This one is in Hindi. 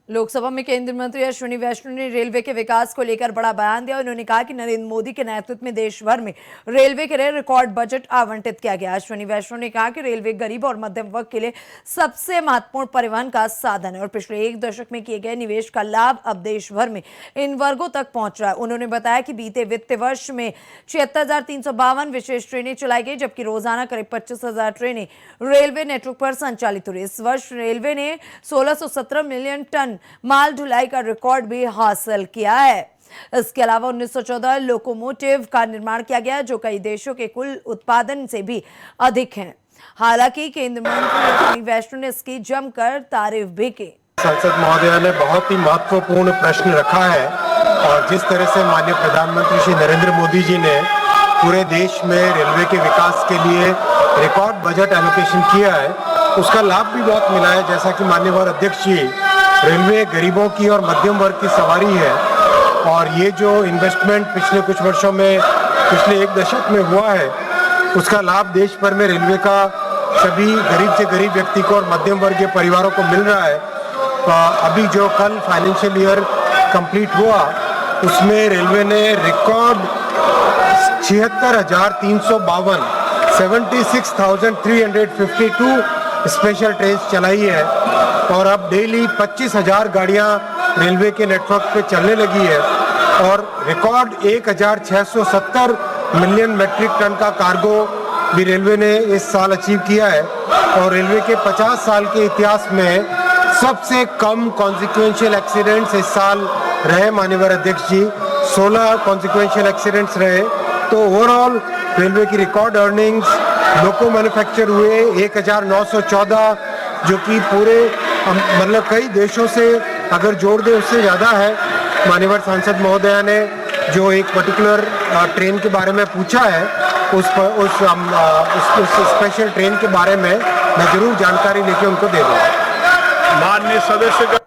लोकसभा में केंद्रीय मंत्री अश्विनी वैष्णव ने रेलवे के विकास को लेकर बड़ा बयान दिया। उन्होंने कहा कि नरेंद्र मोदी के नेतृत्व में देश भर में रेलवे के लिए रिकॉर्ड बजट आवंटित किया गया। अश्विनी वैष्णव ने कहा कि रेलवे गरीब और मध्यम वर्ग के लिए सबसे महत्वपूर्ण परिवहन का साधन है और पिछले एक दशक में किए गए निवेश का लाभ अब देश भर में इन वर्गों तक पहुंच रहा है। उन्होंने बताया कि बीते वित्त वर्ष में 76,352 विशेष ट्रेनें चलाई गई, जबकि रोजाना करीब 25,000 ट्रेनें रेलवे नेटवर्क पर संचालित हुई। इस वर्ष रेलवे ने 1617 मिलियन टन माल ढुलाई का रिकॉर्ड भी हासिल किया है। इसके अलावा 1914 लोकोमोटिव का निर्माण किया गया, जो कई देशों के कुल उत्पादन से भी अधिक हैं। हालांकि केंद्रीय मंत्री अश्विनी वैष्णव ने इसकी जमकर तारीफ भी की। संसद महोदया ने बहुत ही महत्वपूर्ण प्रश्न रखा है और जिस तरह से माननीय प्रधानमंत्री श्री नरेंद्र मोदी जी ने पूरे देश में रेलवे के विकास के लिए रिकॉर्ड बजट एलोकेशन किया है, उसका लाभ भी बहुत मिला है। जैसा कि माननीय अध्यक्ष जी, रेलवे गरीबों की और मध्यम वर्ग की सवारी है और ये जो इन्वेस्टमेंट पिछले कुछ वर्षों में, पिछले एक दशक में हुआ है, उसका लाभ देश भर में रेलवे का सभी गरीब से गरीब व्यक्ति को और मध्यम वर्गीय परिवारों को मिल रहा है। अभी जो कल फाइनेंशियल ईयर कंप्लीट हुआ, उसमें रेलवे ने रिकॉर्ड 76,352 76,352 स्पेशल ट्रेन चलाई है और अब डेली 25,000 गाड़ियां रेलवे के नेटवर्क पे चलने लगी है और रिकॉर्ड 1,670 मिलियन मेट्रिक टन का कार्गो भी रेलवे ने इस साल अचीव किया है और रेलवे के 50 साल के इतिहास में सबसे कम कॉन्सिक्वेंशियल एक्सीडेंट्स इस साल रहे। माननीय अध्यक्ष जी, 16 कॉन्सिक्वेंशियल एक्सीडेंट्स रहे। तो ओवरऑल रेलवे की रिकॉर्ड अर्निंग्स, लोको मैन्युफैक्चर हुए 1,914, जो कि पूरे मतलब कई देशों से अगर जोड़ दे उससे ज़्यादा है। माननीय सांसद महोदया ने जो एक पर्टिकुलर ट्रेन के बारे में पूछा है, उस स्पेशल ट्रेन के बारे में मैं जरूर जानकारी लेके उनको दे दूँगा। माननीय सदस्यगण,